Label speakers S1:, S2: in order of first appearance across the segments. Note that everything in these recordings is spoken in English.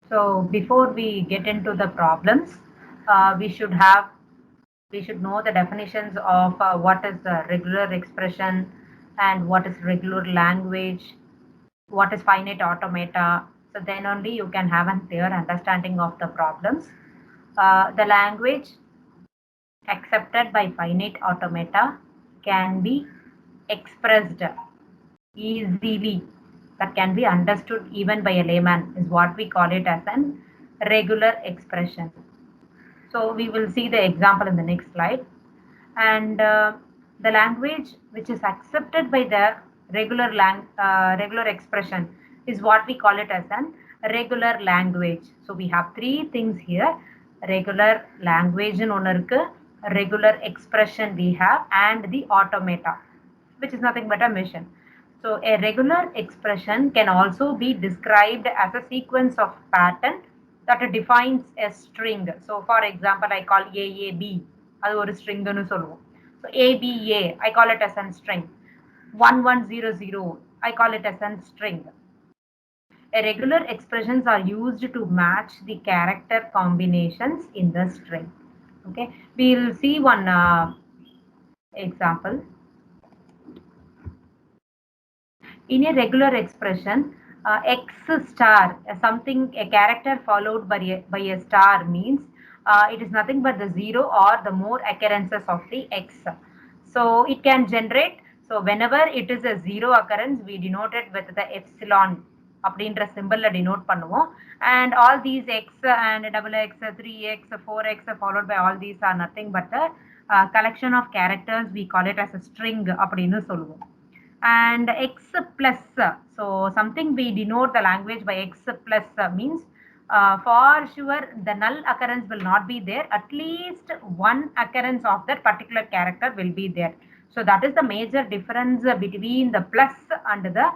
S1: So before we get into the problems, we should know the definitions of what is the regular expression and what is regular language, what is finite automata. So then only you can have a clear understanding of the problems. The language accepted by finite automata can be expressed easily, that can be understood even by a layman, is what we call it as an regular expression. So we will see the example in the next slide. And the language which is accepted by the regular expression is what we call it as an regular language. So we have three things here: regular language in one irukku, regular expression we have, and the automata, which is nothing but a machine. So a regular expression can also be described as a sequence of pattern that defines a string. So for example, I call AAB, அது ஒரு stringனு சொல்லுவோம். So ABA, I call it as a string. 1100, I call it as a string. A regular expressions are used to match the character combinations in the string. Okay, we'll see one example. In a regular expression, x star, something, a character followed by a star means it is nothing but the zero or the more occurrences of the x. So it can generate, so whenever it is a zero occurrence, we denote it with the epsilon அப்படின்ற சிம்பிள்ல denote பண்ணுவோம். And all these x and double x, 3x, 4x followed by all these are nothing but a collection of characters. We call it as a string அப்படின்னு சொல்லுவோம். And x plus, so something we denote the language by x plus means for sure the null occurrence will not be there, at least one occurrence of that particular character will be there. So that is the major difference between the plus and the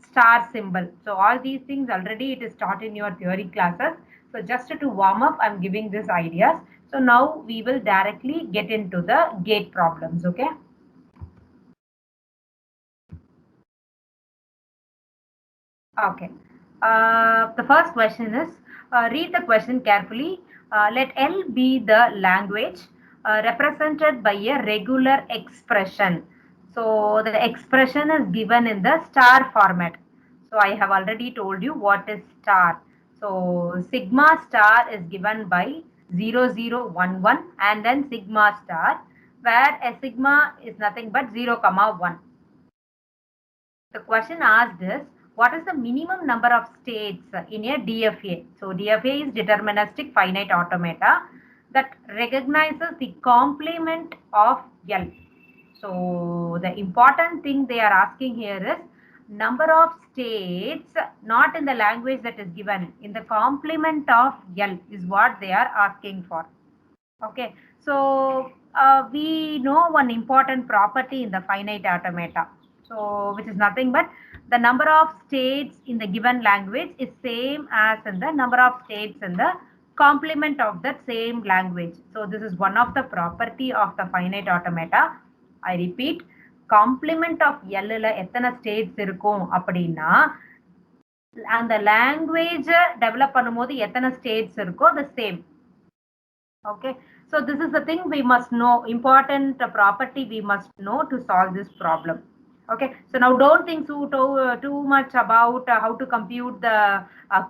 S1: star symbol. So all these things already it is taught in your theory classes. So just to warm up, I'm giving these ideas. So now we will directly get into the gate problems. Okay. Okay. The first question is, read the question carefully. Let L be the language represented by a regular expression. So the expression is given in the star format. So I have already told you what is star. So sigma star is given by 0011 and then sigma star, where a sigma is nothing but 0, 1. The question asked is, what is the minimum number of states in a DFA? So DFA is deterministic finite automata that recognizes the complement of L. So the important thing they are asking here is number of states, not in the language that is given, in the complement of L is what they are asking for. Okay, so we know one important property in the finite automata. So which is nothing but the number of states in the given language is same as in the number of states in the complement of that same language. So this is one of the property of the finite automata. I repeat, complement of L ல எத்தனை states இருக்கும் அப்படின்னா அந்த language develop பண்ணும்போது எத்தனை states இருக்கோ the same. Okay, so this is the thing we must know, important property we must know to solve this problem. Okay, so now don't think too much about how to compute the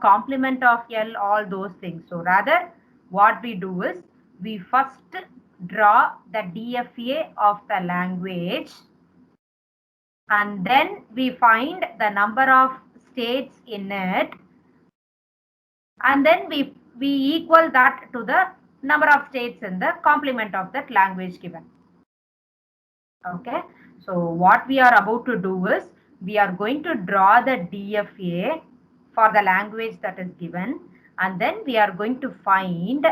S1: complement of L, all those things. So rather what we do is we first draw the DFA of the language, and then we find the number of states in it, and then we equal that to the number of states in the complement of that language given. Okay, so what we are about to do is we are going to draw the DFA for the language that is given, and then we are going to find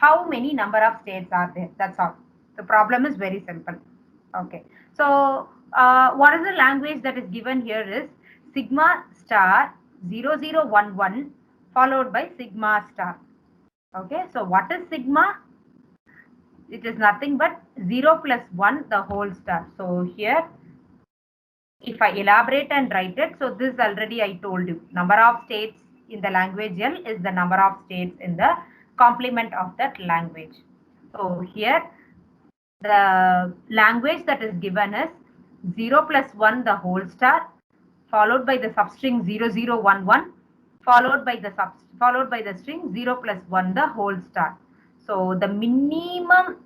S1: how many number of states are there. That's all. The problem is very simple. Okay, so what is the language that is given here is sigma star 0011 followed by sigma star. Okay, so what is sigma? It is nothing but 0 plus 1 the whole star. So here if I elaborate and write it, so this already I told you number of states in the language L is the number of states in the complement of that language. So here the language that is given is 0 plus 1 the whole star, followed by the substring 0011, followed by the string 0 plus 1 the whole star. So the minimal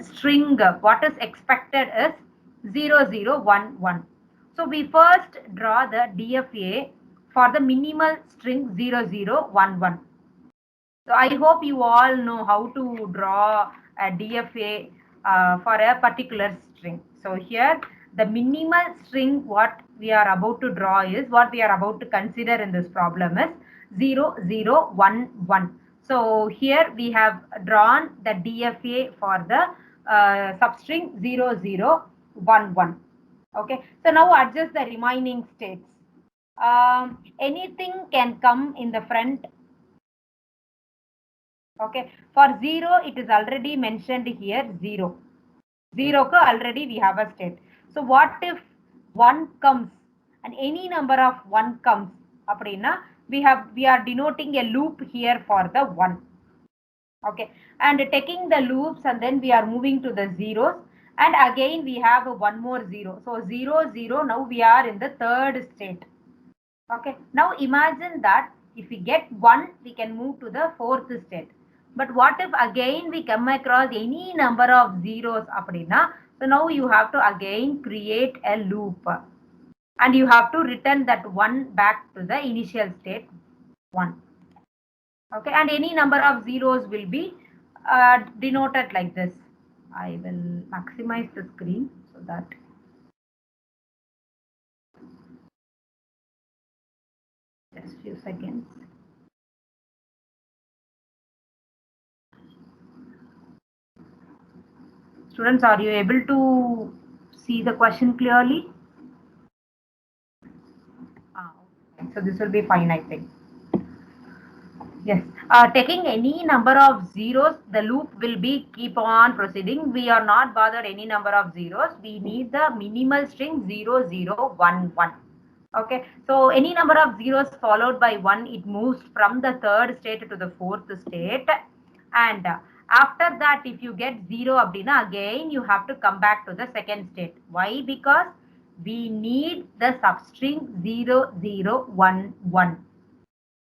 S1: string what is expected is 0011. So we first draw the DFA for the minimal string 0011. So I hope you all know how to draw a DFA for a particular string. So here the minimal string what we are about to draw is, what we are about to consider in this problem is 0011. So here we have drawn the DFA for the substring 0011. Okay, so now adjust the remaining states. Anything can come in the front. Okay, for 0 it is already mentioned here 0. 0 ko already we have a state. So what if 1 comes and any number of 1 comes? Appadina, we are denoting a loop here for the 1. Okay, and taking the loops and then we are moving to the zeros, and again we have one more 0. So 0, 0, now we are in the third state. Okay, now imagine that if we get 1, we can move to the fourth state. But what if again we come across any number of zeros appadina? So now you have to again create a loop and you have to return that 1 back to the initial state 1. Okay, and any number of zeros will be denoted like this. I will maximize the screen so that. Just few seconds. Students, are you able to see the question clearly? Okay. So this will be fine, I think. Yes. Taking any number of zeros, the loop will be keep on proceeding. We are not bothered any number of zeros. We need the minimal string 0011. Okay. So any number of zeros followed by 1, it moves from the third state to the fourth state. And after that, if you get 0 abdina, again you have to come back to the second state. Why? Because we need the substring 0011.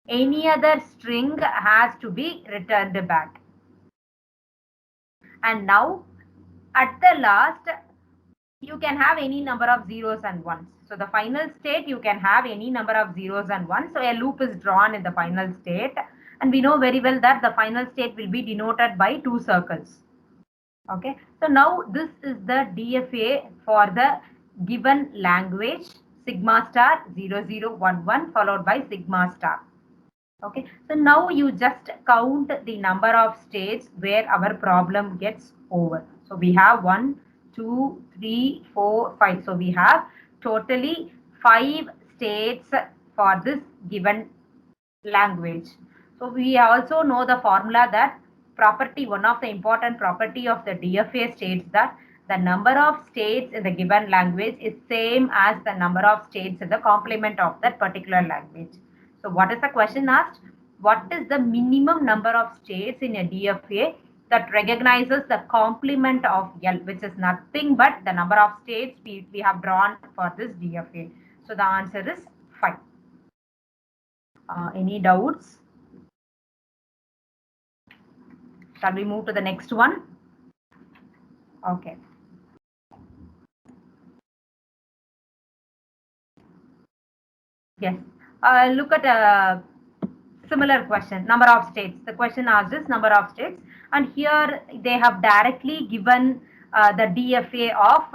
S1: Any other string has to be returned back. And now at the last, you can have any number of zeros and ones. So the final state, you can have any number of zeros and ones. So a loop is drawn in the final state. And we know very well that the final state will be denoted by 2 circles. Okay. So now this is the DFA for the given language sigma star 0011 followed by sigma star. Okay, so now you just count the number of states where our problem gets over. So we have 1, 2, 3, 4, 5. So we have totally 5 states for this given language. So we also know the formula that property, one of the important property of the DFA states that the number of states in the given language is same as the number of states in the complement of that particular language. So what is the question asked? What is the minimum number of states in a DFA that recognizes the complement of L, which is nothing but the number of states we have drawn for this DFA. So the answer is 5. Any doubts? Shall we move to the next one? Okay. Yes. Look at similar question, number of states. The question asked is number of states, and here they have directly given the DFA of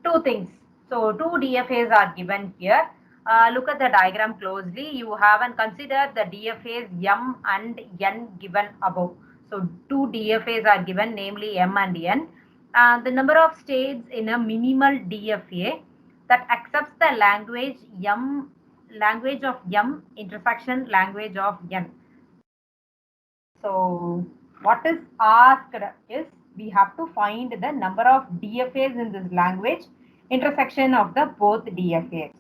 S1: 2 things. So 2 DFAs are given here. Look at the diagram closely. You haven't considered the DFAs M and N given above. So 2 DFAs are given, namely M and N. The number of states in a minimal DFA that accepts the language of M intersection language of N. So what is asked is we have to find the number of DFAs in this language intersection of the both DFAs.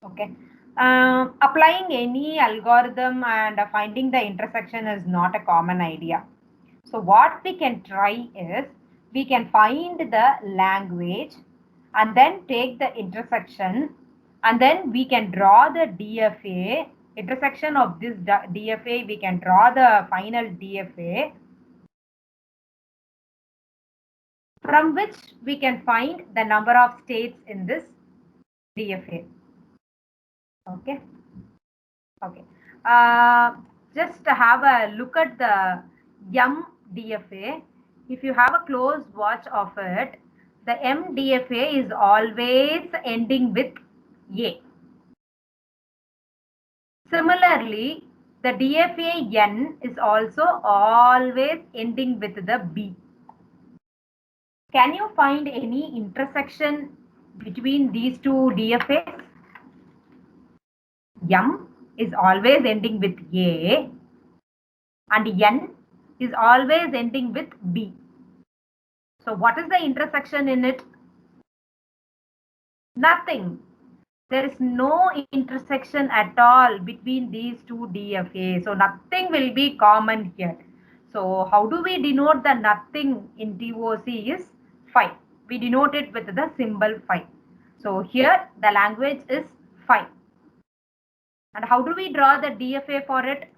S1: Okay. Applying any algorithm and finding the intersection is not a common idea. So what we can try is we can find the language and then take the intersection and then we can draw the DFA intersection of this DFA. We can draw the final DFA from which we can find the number of states in this DFA. Okay. Okay. Uh, just have a look at the MDFA. If you have a close watch of it, the MDFA is always ending with A. Similarly, the DFA N is also always ending with the B. Can you find any intersection between these two DFAs? M is always ending with A and N is always ending with B. So what is the intersection in it? Nothing. There is no intersection at all between these two DFAs. So nothing will be common here. So how do we denote the nothing in TOC is phi. We denote it with the symbol phi. So here the language is phi. And how do we draw the DFA for it?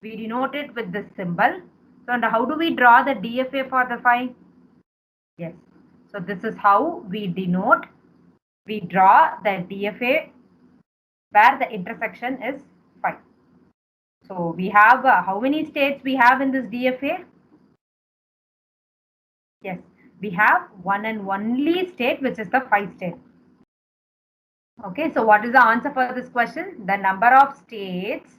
S1: We denote it with this symbol. So and how do we draw the DFA for the phi? Yes. So this is how we denote. We draw the DFA where the intersection is phi. So we have how many states we have in this DFA? Yes, we have one and only state, which is the phi state. Okay, so what is the answer for this question? The number of states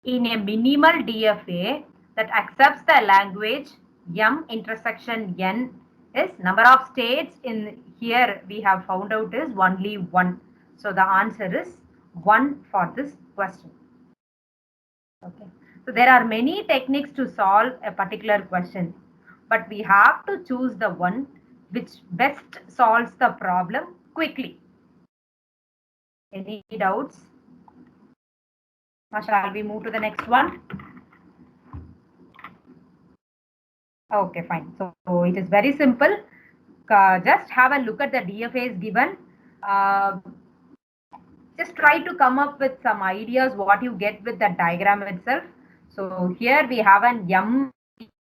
S1: in a minimal DFA that accepts the language M intersection N is number of states in here we have found out is only 1. So the answer is 1 for this question. Okay. So there are many techniques to solve a particular question, but we have to choose the one which best solves the problem quickly. Any doubts? Now shall we move to the next one? Okay, fine. So it is very simple. Just have a look at the DFAs given. Uh, just try to come up with some ideas what you get with the diagram itself. So here we have an M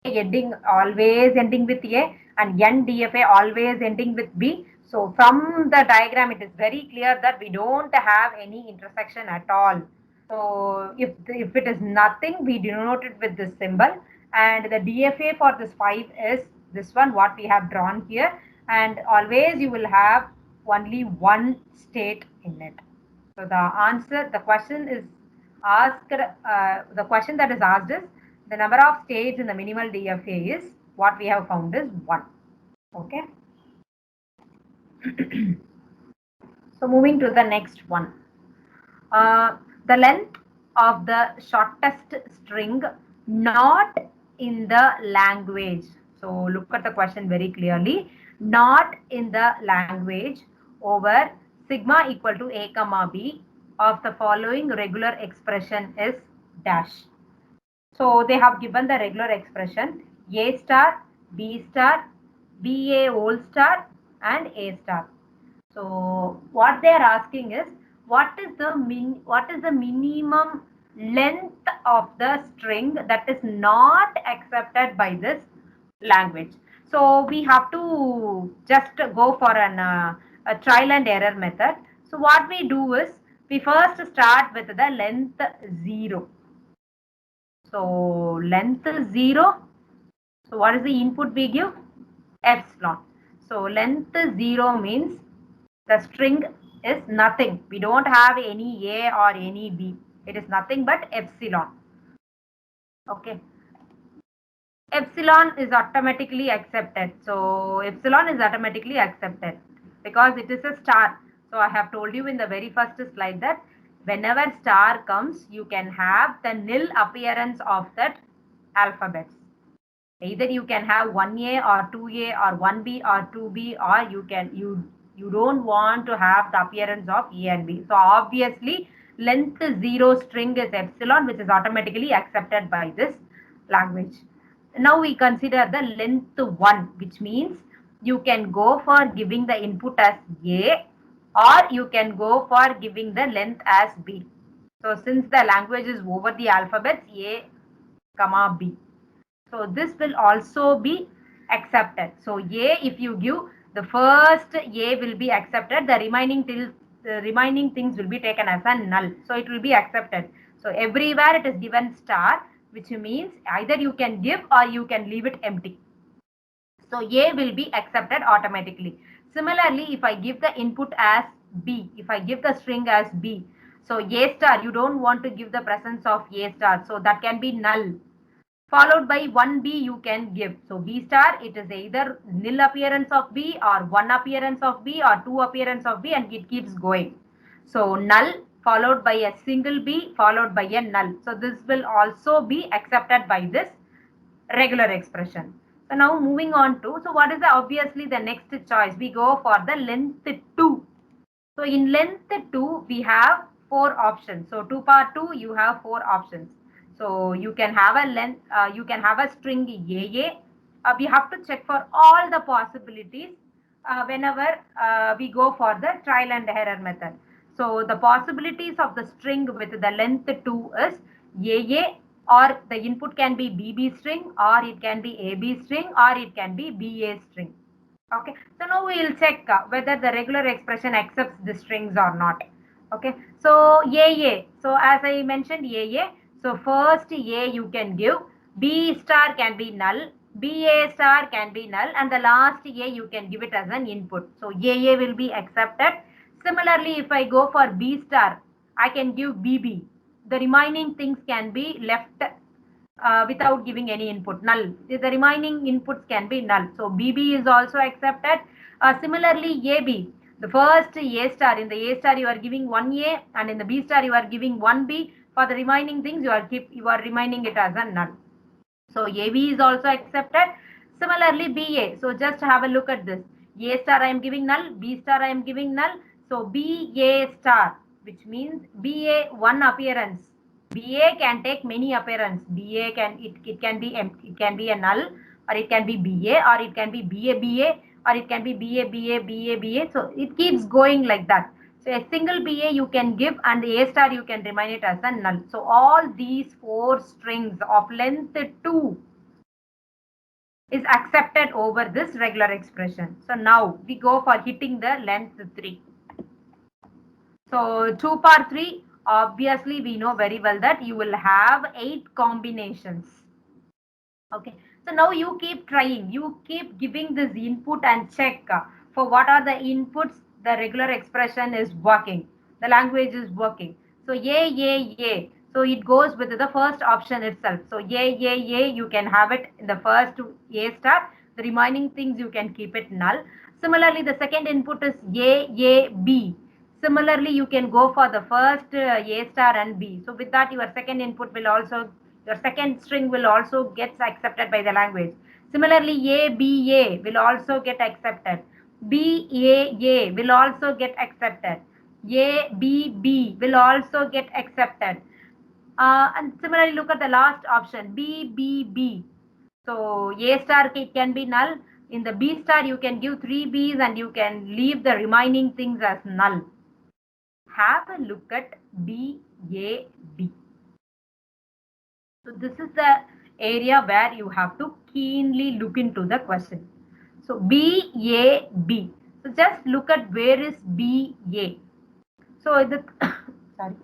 S1: ending always ending with A and N DFA always ending with B. So from the diagram it is very clear that we don't have any intersection at all. So if it is nothing, we denote it with this symbol, and the DFA for this 5 is this one what we have drawn here, and always you will have only one state in it. So the answer, the question is asked, the question that is asked is the number of states in the minimal DFA is what we have found is 1. Okay. So moving to the next one. The length of the shortest string not in the language. So look at the question very clearly. Not in the language over sigma equal to a comma b of the following regular expression is dash. So they have given the regular expression a star, b star, ba whole star and a star. So what they are asking is what is the minimum length of the string that is not accepted by this language. So we have to just go for a trial and error method. So what we do is we first start with the length 0. So length 0. So what is the input we give? Epsilon. So length 0 means the string is nothing. We don't have any A or any B. It is nothing but epsilon. Okay. Epsilon is automatically accepted. So epsilon is automatically accepted because it is a star. So I have told you in the very first slide that whenever star comes, you can have the nil appearance of that alphabets. Either you can have 1A or 2A or 1B or 2B, or you You don't want to have the appearance of A and B. So obviously length 0 string is epsilon, which is automatically accepted by this language. Now we consider the length 1, which means you can go for giving the input as A, or you can go for giving the length as B. So since the language is over the alphabets A, comma B. So this will also be accepted. So A, if you give the first A will be accepted, the remaining things will be taken as a null. So it will be accepted. So everywhere it is given star, which means either you can give or you can leave it empty. So A will be accepted automatically. Similarly, if I give the input as B, if I give the string as B, so A star, you don't want to give the presence of A star. So that can be null. Followed by 1B you can give. So B star, it is either nil appearance of B or 1 appearance of B or 2 appearance of B, and it keeps going. So null followed by a single B followed by a null. So this will also be accepted by this regular expression. So now moving on to, so what is the obviously the next choice? We go for the length 2. So in length 2, we have 4 options. So 2 power 2, you have 4 options. So you can have a length, you can have a string AA. We have to check for all the possibilities whenever we go for the trial and error method. So the possibilities of the string with the length 2 is AA, or the input can be BB string, or it can be AB string, or it can be BA string. Okay, so now we will check whether the regular expression accepts the strings or not. Okay, so AA. So as I mentioned AA, so first A you can give, B star can be null, BA star can be null, and the last A you can give it as an input. So AA will be accepted. Similarly, if I go for B star, I can give BB. The remaining things can be left without giving any input, null. The remaining inputs can be null. So BB is also accepted. Similarly, AB, the first A star, in the A star you are giving 1A, and in the B star you are giving 1B. For the remaining things you are remaining it as a null. So AB is also accepted. Similarly, BA. So just have a look at this. A star I am giving null, B star I am giving null. So BA star, which means BA one appearance. BA can take many appearance. BA can it can be empty, it can be a null, or it can be BA, or it can be BA, or it can be BA. So it keeps going like that. So a single BA you can give, and the A star you can remain it as a null. So all these 4 strings of length 2 is accepted over this regular expression. So now we go for hitting the length 3. So 2 power 3, obviously we know very well that you will have 8 combinations. Okay, so now you keep trying, you keep giving this input and check for what are the inputs the regular expression is working, the language is working. So A. So it goes with the first option itself. So A, you can have it in the first A star. The remaining things you can keep it null. Similarly, the second input is B. Similarly, you can go for the first A star and B. So with that, your second input will also, your second string will also get accepted by the language. Similarly, ABA will also get accepted. BAA will also get accepted. ABB will also get accepted. And similarly, look at the last option, BBB. So A star can be null. In the B star, you can give 3 B's and you can leave the remaining things as null. Have a look at BAB. So this is the area where you have to keenly look into the question. So BAB. So just look at where is BA. So the sorry.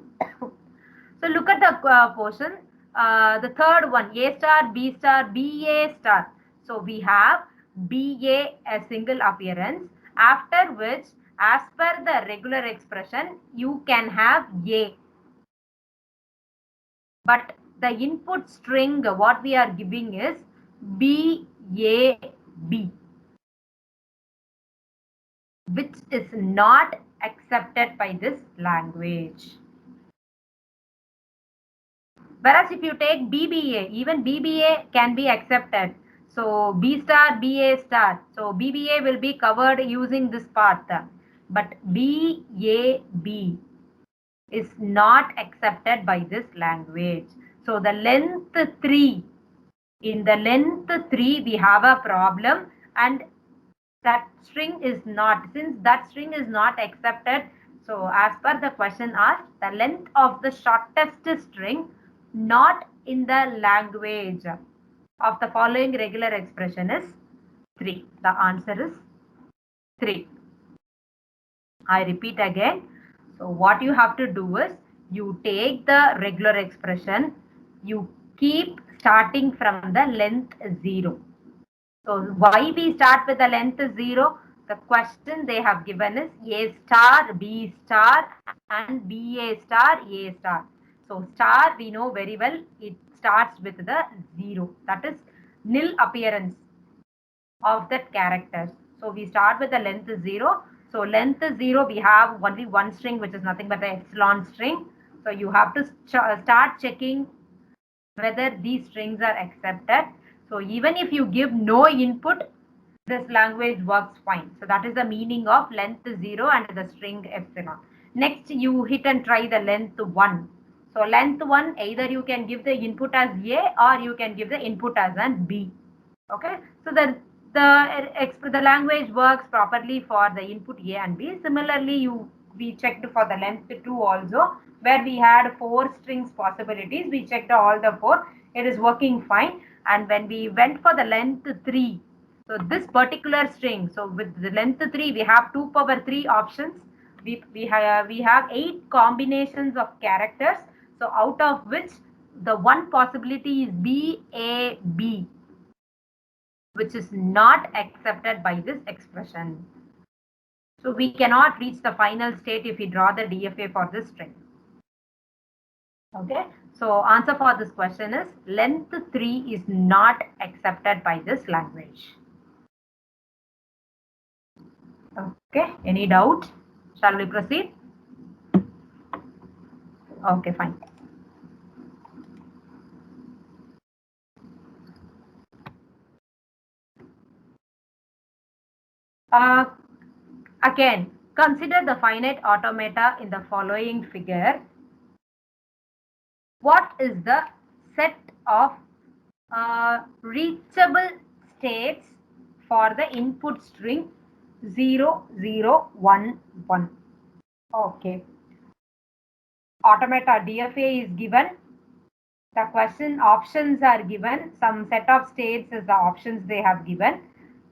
S1: So look at the portion. The third one, A star, B star, BA star. So we have BA a single appearance, after which as per the regular expression you can have A. But the input string what we are giving is BAB, which is not accepted by this language. Whereas if you take BBA, even BBA can be accepted. So B star, BA star. So BBA will be covered using this path. but BAB is not accepted by this language. So the length 3, in the length 3 we have a problem, and that string is not, since that string is not accepted, so as per the question asked, the length of the shortest string not in the language of the following regular expression is 3. The answer is 3. I repeat again. So what you have to do is, you take the regular expression, you keep starting from the length 0. So why we start with the length 0? The question they have given is A star, B star and BA star, A star. So star we know very well, it starts with the 0. That is nil appearance of that characters. So we start with the length 0. So length 0, we have only one string, which is nothing but the epsilon string. So you have to start checking whether these strings are accepted. So even if you give no input, this language works fine. So that is the meaning of length 0 and the string epsilon. Next, you hit and try the length 1. So length 1, either you can give the input as A or you can give the input as an B. Okay, so the language works properly for the input A and B. Similarly, we checked for the length 2 also, where we had 4 strings possibilities. We checked all the 4. It is working fine. And when we went for the length 3, so this particular string, so with the length 3, we have 2 power 3 options. We have 8 combinations of characters. So out of which the one possibility is BAB, which is not accepted by this expression. So we cannot reach the final state if we draw the DFA for this string. Okay, so answer for this question is length 3 is not accepted by this language. Okay, any doubt? Shall we proceed? Okay, fine. Again, consider the finite automata in the following figure. What is the set of reachable states for the input string 0, 0, 1, 1? Okay. Automata DFA is given. The question options are given. Some set of states is the options they have given.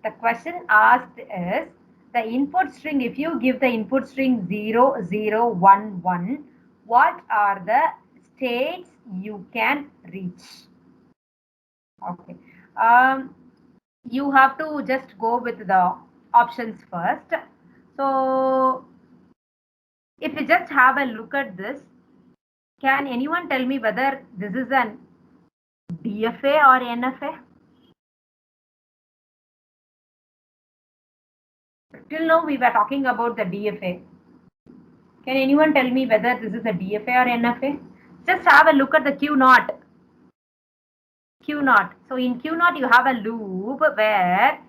S1: The question asked is the input string. If you give the input string 0, 0, 1, 1, what are the states you can reach? Okay. You have to just go with the options first. So if you just have a look at this, can anyone tell me whether this is an DFA or NFA? Till now we were talking about the DFA. Can anyone tell me whether this is a DFA or NFA? Just have a look at the Q naught. Q naught. So in Q naught you have a loop where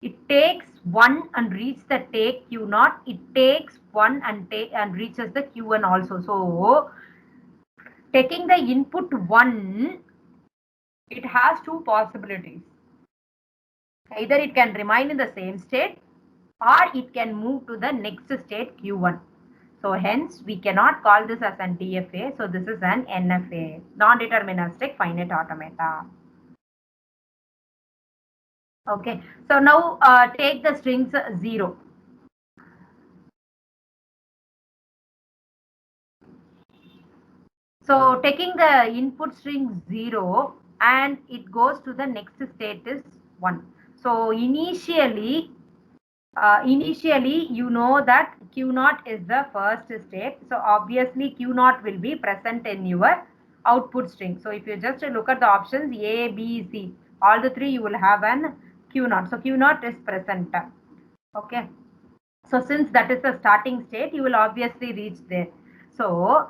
S1: it takes 1 and reaches the take Q naught. It takes 1 and reaches the Q1 also. So taking the input 1, it has 2 possibilities. Either it can remain in the same state or it can move to the next state Q1. So hence we cannot call this as an DFA. So this is an NFA, non-deterministic finite automata. Okay, so now take the strings 0. So taking the input string 0 and it goes to the next state is 1. So initially you know that Q naught is the first state. So obviously Q naught will be present in your output string. So if you just look at the options A, B, C, all the 3 you will have an Q naught. So Q naught is present. Okay. So since that is the starting state, you will obviously reach there. So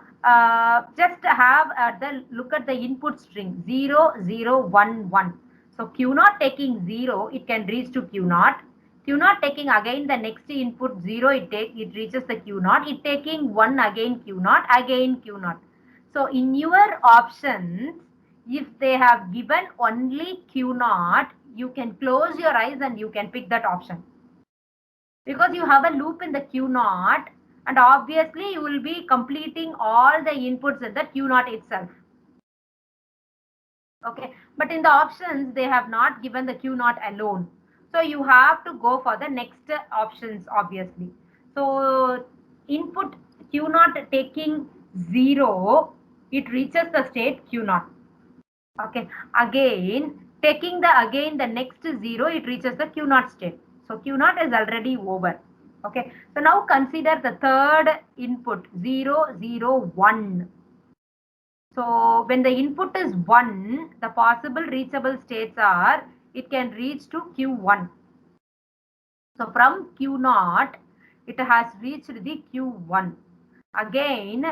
S1: just have the look at the input string 0, 0, 1, 1. So Q naught taking 0, it can reach to Q naught. Q0 taking again the next input 0, it reaches the Q0. It taking 1 again Q0, again Q0. So in your options, if they have given only Q0, you can close your eyes and you can pick that option. Because you have a loop in the Q0, and obviously you will be completing all the inputs in the Q0 itself. Okay, but in the options, they have not given the Q0 alone. So you have to go for the next options, obviously. So input Q0 taking 0, it reaches the state Q0. Okay, again, taking the next 0, it reaches the Q0 state. So Q0 is already over. Okay, so now consider the third input 0, 0, 1. So when the input is 1, the possible reachable states are, it can reach to Q1. So from Q0, it has reached the Q1. Again,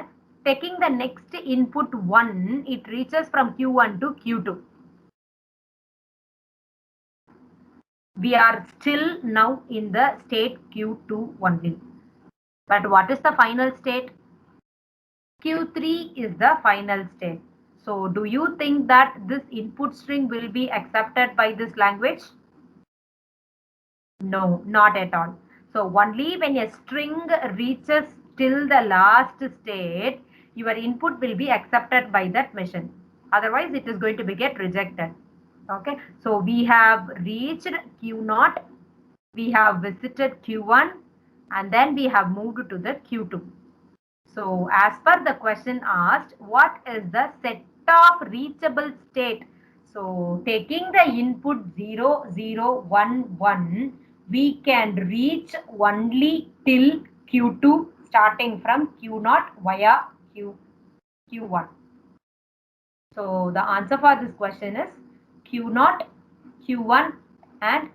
S1: taking the next input 1, it reaches from Q1 to Q2. We are still now in the state Q2 only. But what is the final state? Q3 is the final state. So do you think that this input string will be accepted by this language? No, not at all. So only when a string reaches till the last state, your input will be accepted by that machine. Otherwise, it is going to be get rejected. Okay, so we have reached Q0, we have visited Q1, and then we have moved to the Q2. So as per the question asked, what is the set of reachable state? So taking the input 0, 0, 1, 1, we can reach only till Q2 starting from Q0 via Q1. So the answer for this question is Q0, Q1 and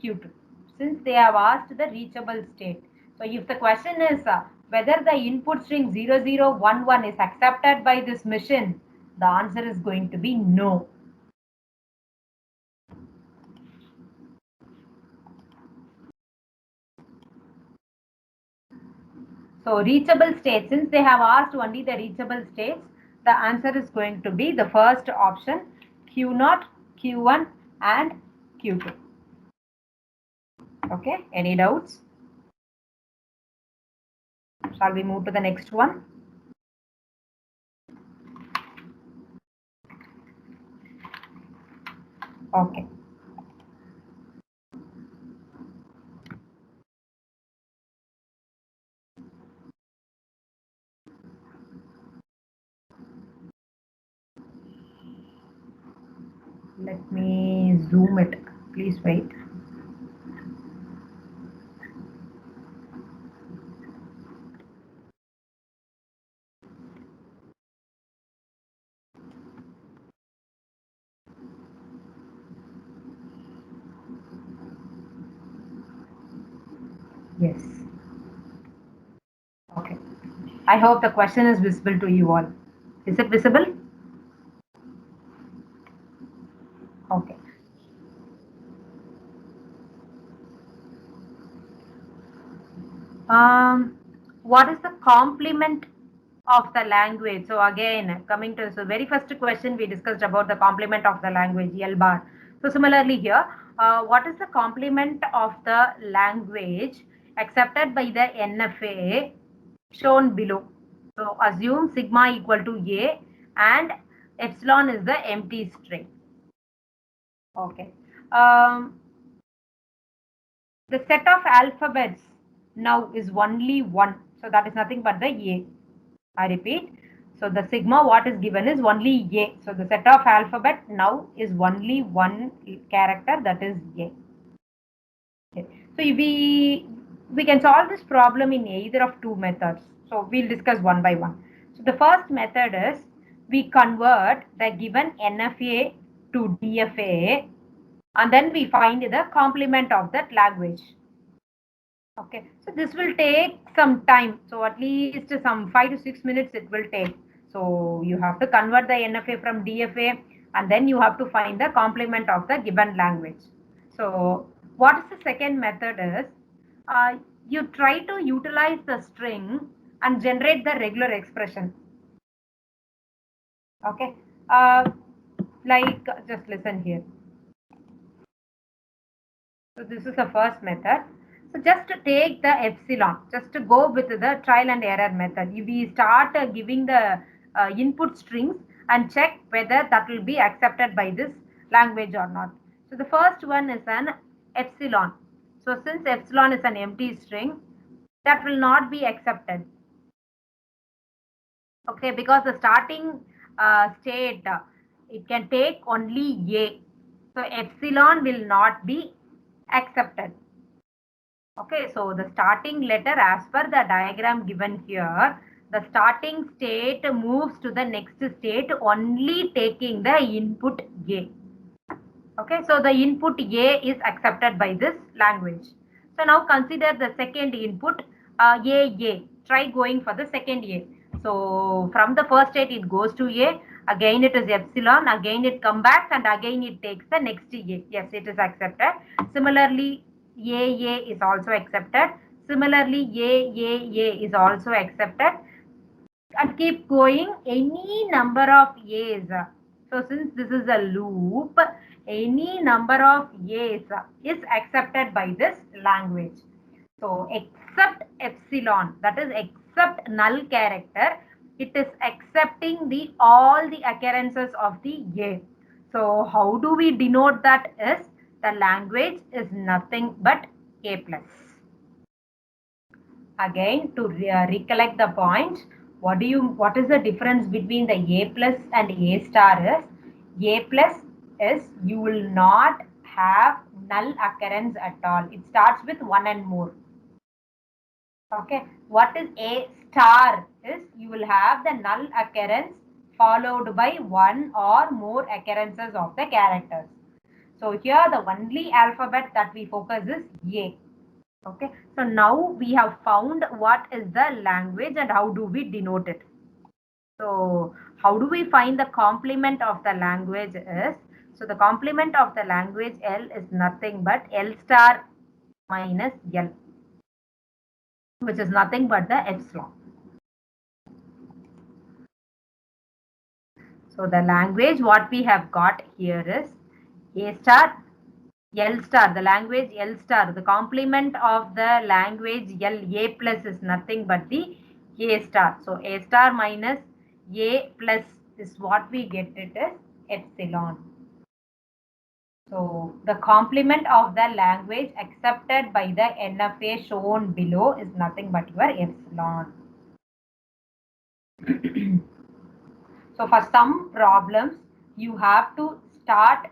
S1: Q2. Since they have asked the reachable state. So if the question is whether the input string 0011 is accepted by this machine, the answer is going to be no. So reachable states, since they have asked only the reachable states, the answer is going to be the first option, Q0, Q1 and Q2. Okay, any doubts? Shall we move to the next one? Okay. Let me zoom it. Please wait. Yes. Okay. I hope the question is visible to you all. Is it visible? Okay. What is the complement of the language? So again, coming to so very first question, we discussed about the complement of the language, L bar. So similarly here, what is the complement of the language accepted by the NFA shown below? So assume sigma equal to A and epsilon is the empty string. Okay. The set of alphabets now is only one. So that is nothing but the A. I repeat. So the sigma what is given is only A. So the set of alphabet now is only one character, that is A. Okay. So we can solve this problem in either of two methods. So we'll discuss one by one. So the first method is we convert the given NFA to DFA and then we find the complement of that language. Okay, so this will take some time. So at least some 5 to 6 minutes it will take. So you have to convert the NFA from DFA and then you have to find the complement of the given language. So What is the second method is, you try to utilize the string and generate the regular expression. Okay, like just listen here. So this is the first method. So just to take the epsilon, just to go with the trial and error method. We start giving the input strings and check whether that will be accepted by this language or not. So the first one is an epsilon. So since epsilon is an empty string, that will not be accepted. Okay, because the starting state, it can take only A. So epsilon will not be accepted. Okay, so the starting letter as per the diagram given here, the starting state moves to the next state only taking the input A. Okay, so the input A is accepted by this language. So now consider the second input A. Try going for the second A. So from the first state it goes to A, again it is epsilon, again it comes back and again it takes the next A. Yes, it is accepted. Similarly, A is also accepted. Similarly, A is also accepted, and keep going any number of A's. So since this is a loop, any number of A's is accepted by this language. So except epsilon, that is except null character, it is accepting the all the occurrences of the A. So how do we denote that is the language is nothing but A plus. Again, to recollect the points, what is the difference between the A plus and A star is, A plus is you will not have null occurrence at all. It starts with one and more. Okay. What is A star is you will have the null occurrence followed by one or more occurrences of the characters. So here the only alphabet that we focus is A. Okay, so now we have found what is the language and how do we denote it. So how do we find the complement of the language is, so the complement of the language L is nothing but L star minus L, which is nothing but the epsilon. So the language what we have got here is A star, L star, the language L star, the complement of the language L, A plus is nothing but the A star. So A star minus A plus is what we get it as epsilon. So the complement of the language accepted by the NFA shown below is nothing but your epsilon. So for some problems, you have to start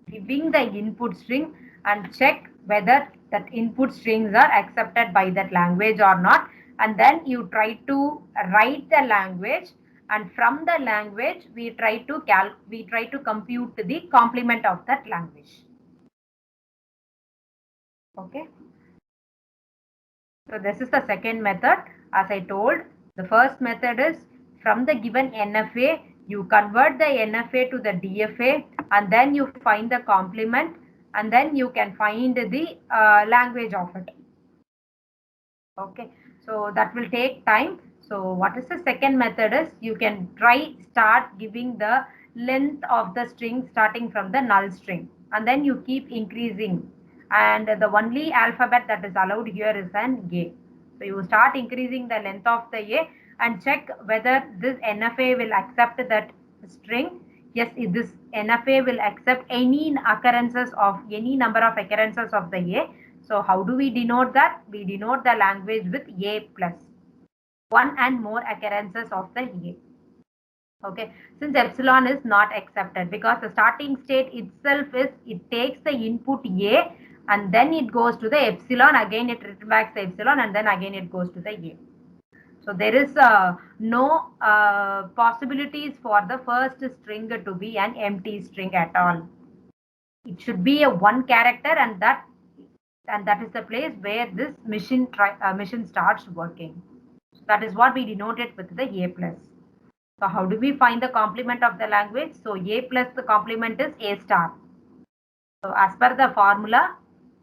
S1: giving the input string and check whether that input strings are accepted by that language or not. And then you try to write the language, and from the language we try to compute the complement of that language. Okay. So this is the second method. As I told, the first method is from the given NFA, you convert the NFA to the DFA and then you find the complement and then you can find the language of it. Okay, so that will take time. So what is the second method is, you can start giving the length of the string starting from the null string and then you keep increasing, and the only alphabet that is allowed here is an A. So you start increasing the length of the A and check whether this NFA will accept that string. Yes, if this NFA will accept any occurrences of any number of occurrences of the A. So how do we denote that? We denote the language with A plus one and more occurrences of the A. Okay, since epsilon is not accepted because the starting state itself is it takes the input A and then it goes to the epsilon, again it returns back the epsilon and then again it goes to the A. So there is no possibilities for the first string to be an empty string at all. It should be a one character, and that is the place where this mission starts working. So that is what we denoted with the A plus. So how do we find the complement of the language? So A plus the complement is A star. So as per the formula,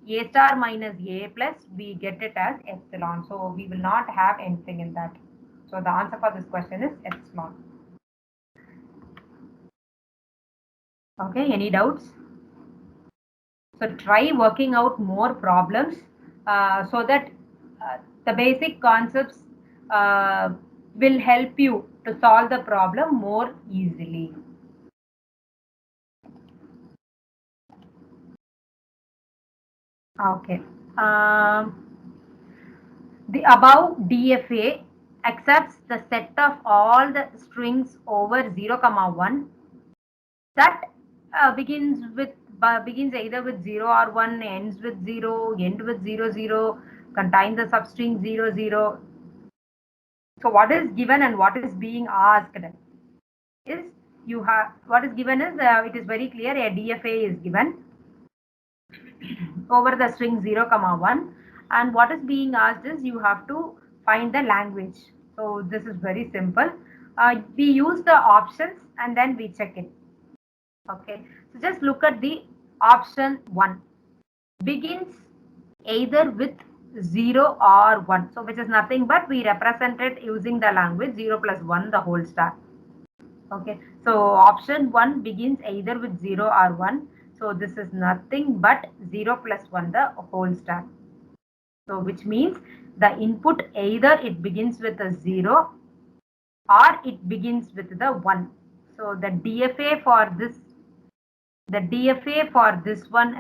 S1: A star minus A plus, we get it as epsilon. So we will not have anything in that. So the answer for this question is epsilon. Okay, any doubts? So try working out more problems so that the basic concepts uh, will help you to solve the problem more easily. Okay. The above DFA accepts the set of all the strings over 0, comma 1 that begins either with 0 or 1, ends with 0, end with 0, 0, contain the substring 0, 0. So what is given and what is being asked is, you have what is given is it is very clear, a DFA is given over the string 0, comma 1, and what is being asked is you have to find the language. So this is very simple. We use the options and then we check it. Okay, so just look at the option 1. Begins either with 0 or 1. So which is nothing but we represent it using the language 0 plus 1 the whole star. Okay, so option 1 begins either with 0 or 1. So this is nothing but 0 plus 1 the whole star. So which means the input either it begins with a 0 or it begins with the 1. So the DFA for this one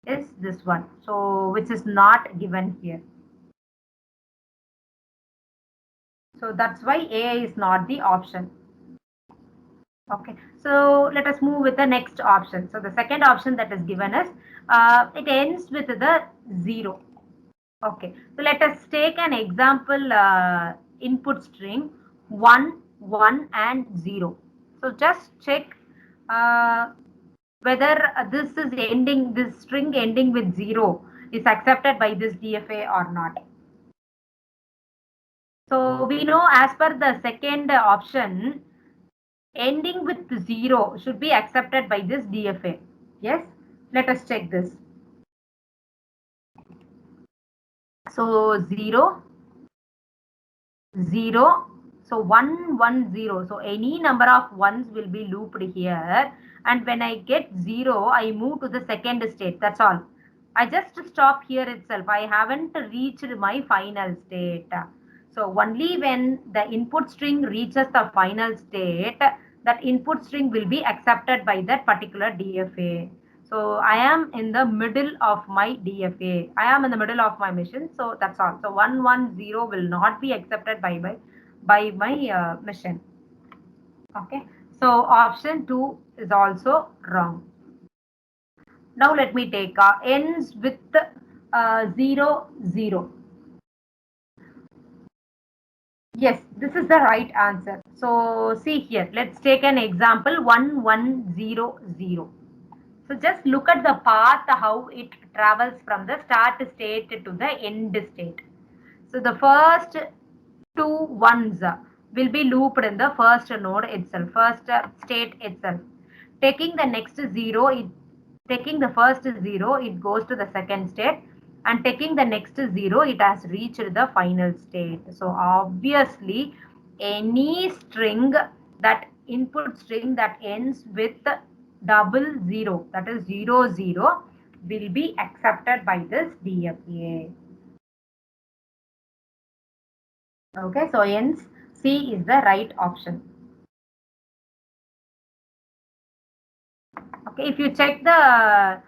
S1: is this one. So which is not given here. So that's why A is not the option. Okay, so let us move with the next option. So the second option that is given is it ends with the 0. Okay, so let us take an example input string 1, 1 and 0. So just check whether this string ending with 0 is accepted by this DFA or not. So we know as per the second option, ending with 0 should be accepted by this DFA. Yes, let us check this. So 0, 0, so 1, 1, 0. So any number of ones will be looped here. And when I get 0, I move to the second state. That's all. I just stop here itself. I haven't reached my final state. So only when the input string reaches the final state, that input string will be accepted by that particular DFA. So I am in the middle of my DFA. I am in the middle of my mission. So that's all. So 110 will not be accepted by my mission. Okay. So option 2 is also wrong. Now let me take ends with 0, 0. Yes, this is the right answer. So see here, let's take an example 1100. So just look at the path, how it travels from the start state to the end state. So the first two ones will be looped in the first node itself, first state itself. Taking the next 0, taking the first 0, it goes to the second state, and taking the next 0, it has reached the final state. So obviously, any string, that input string that ends with 00, that is 00, will be accepted by this DFA. Okay, so hence C is the right option. Okay, if you check the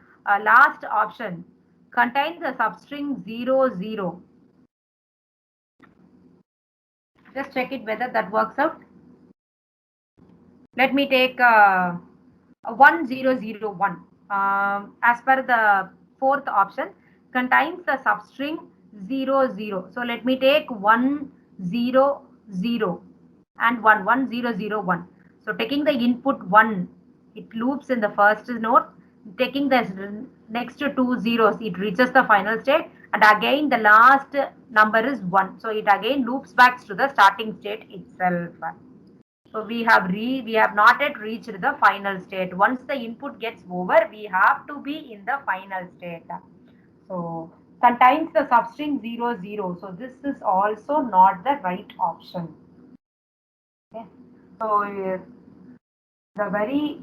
S1: last option, contains the substring 00. Just check it whether that works out. Let me take 1001. As per the fourth option, contains the substring 00. So let me take 100 and 11001. So taking the input 1, it loops in the first node. Taking the next two zeros, it reaches the final state, and again the last number is 1. So it again loops back to the starting state itself. So we have not yet reached the final state. Once the input gets over, we have to be in the final state. So contains the substring 0, 0. So this is also not the right option. Okay. So the very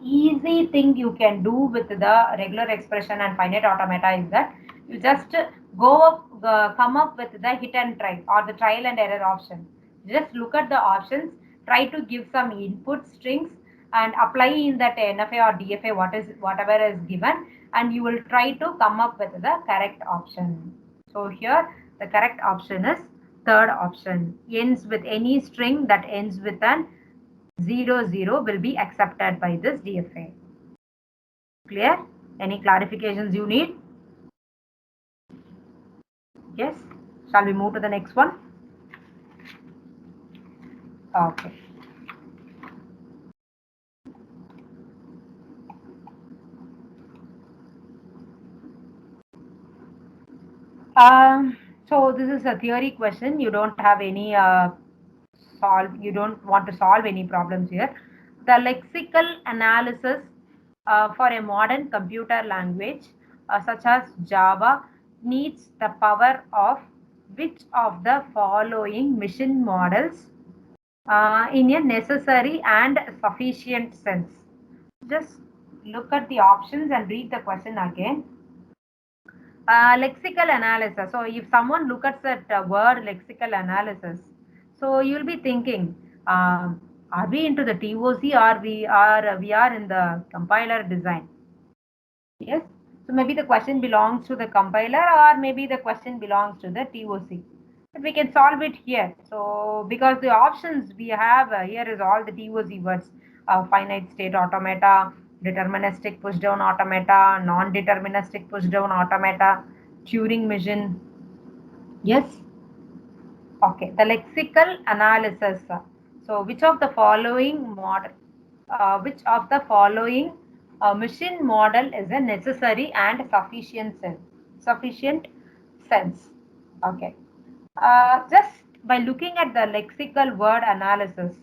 S1: easy thing you can do with the regular expression and finite automata is that you just come up with the hit and try or the trial and error option. Just look at the options, try to give some input strings and apply in that NFA or DFA whatever is given, and you will try to come up with the correct option. So here the correct option is third option, ends with any string that ends with an 0, 0 will be accepted by this DFA. Clear? Any clarifications you need? Yes? Shall we move to the next one? Okay. So this is a theory question. You don't have any you don't want to solve any problems here. The lexical analysis for a modern computer language such as Java needs the power of which of the following machine models in a necessary and sufficient sense. Just look at the options and read the question again. Lexical analysis. So if someone look at that word lexical analysis, so you'll be thinking, are we into the TOC or we are in the compiler design? Yes. So maybe the question belongs to the compiler or maybe the question belongs to the TOC. But we can solve it here. So because the options we have here is all the TOC words, finite state automata, deterministic push down automata, non-deterministic push down automata, Turing machine. Yes. Okay. The lexical analysis. So which of the following machine model is a necessary and sufficient sense? Okay. Just by looking at the lexical word analysis,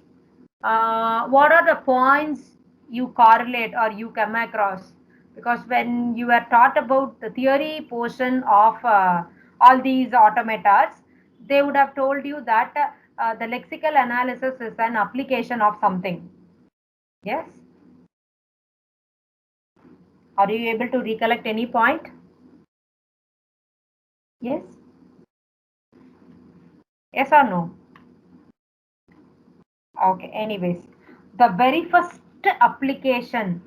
S1: what are the points you correlate or you come across? Because when you are taught about the theory portion of all these automatas, they would have told you that the lexical analysis is an application of something. Yes? Are you able to recollect any point? Yes? Yes or no? Okay, anyways, the very first application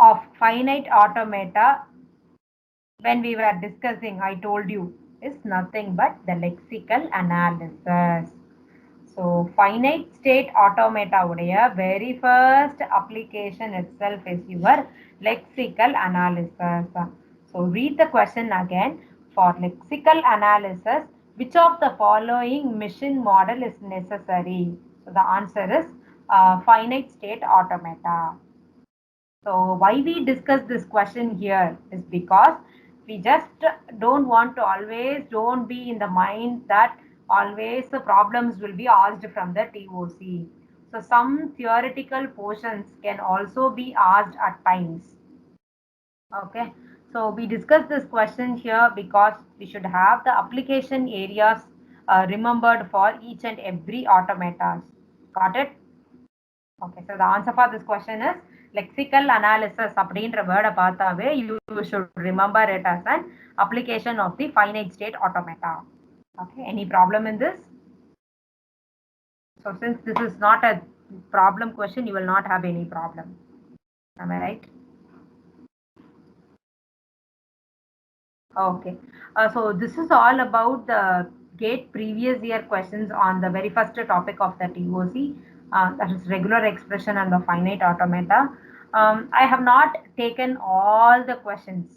S1: of finite automata when we were discussing, I told you, is nothing but the lexical analysis. So finite state automata உடைய very first application itself is your lexical analysis. So read the question again. For lexical analysis, which of the following machine model is necessary? So the answer is finite state automata. So why we discuss this question here is because we just don't want to always don't be in the mind that always the problems will be asked from the TOC. So some theoretical portions can also be asked at times. Okay. So we discussed this question here because we should have the application areas remembered for each and every automata. Got it? Okay, so the answer for this question is lexical analysis அப்படின்ற word பார்த்தாவே you should remember it as an application of the finite state automata. Okay, any problem in this? So since this is not a problem question, you will not have any problem. Am I right? Okay, so this is all about the GATE previous year questions on the very first topic of the TOC, that is regular expression and the finite automata. I have not taken all the questions,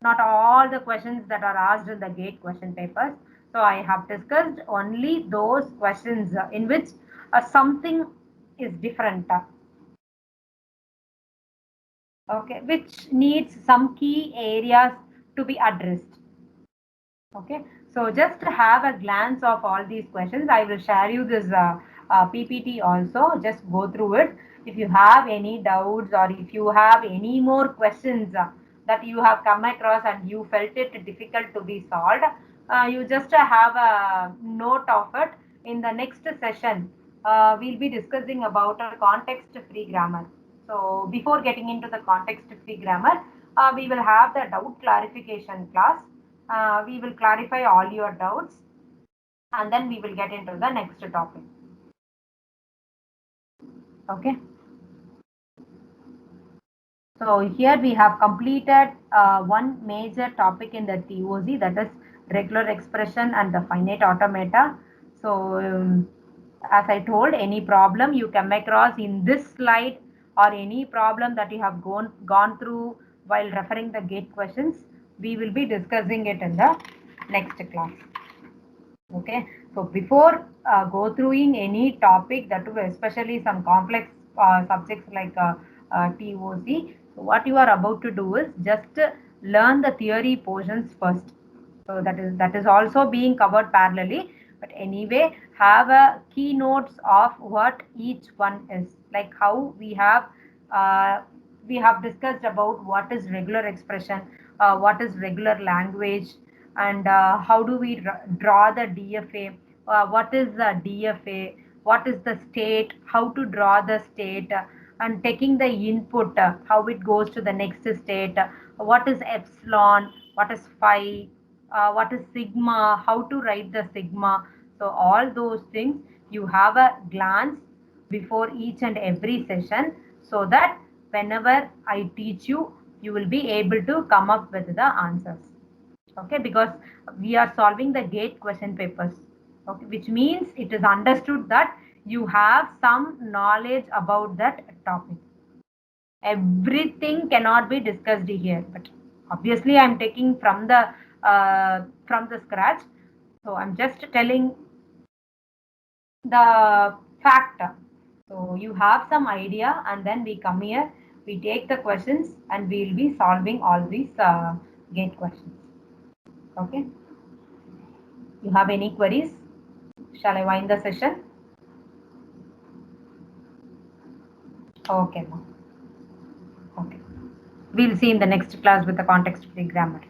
S1: not all the questions that are asked in the GATE question papers. So I have discussed only those questions in which something is different. Okay, which needs some key areas to be addressed. Okay, So just to have a glance of all these questions, I will share you this PPT also. Just go through it. If you have any doubts or if you have any more questions that you have come across and you felt it difficult to be solved, you just have a note of it. In the next session, we'll be discussing about a context-free grammar. So before getting into the context-free grammar, we will have the doubt clarification class. We will clarify all your doubts and then we will get into the next topic. Okay. So here we have completed one major topic in the TOC, that is regular expression and the finite automata. So as I told, any problem you come across in this slide or any problem that you have gone through while referring the gate questions, we will be discussing it in the next class. Okay, so before go through in any topic, that too especially some complex subjects like TOC, so what you are about to do is just learn the theory portions first. So that is also being covered parallelly, but anyway have a keynotes of what each one is, like how we have discussed about what is regular expression, what is regular language, and how do we draw the DFA, what is the DFA, what is the state, how to draw the state, and taking the input, how it goes to the next state, what is epsilon, what is phi, what is sigma, how to write the sigma. So all those things you have a glance before each and every session, so that whenever I teach you, you will be able to come up with the answers. Okay, because we are solving the gate question papers. Okay, which means it is understood that you have some knowledge about that topic. Everything cannot be discussed here, but obviously I'm taking from the scratch, so I'm just telling the fact. So you have some idea, and then we come here, we take the questions, and we will be solving all these gate questions. Okay, you have any queries? Shall I wind the session? Okay, ma'am. Okay, we'll see in the next class with the context-free grammar.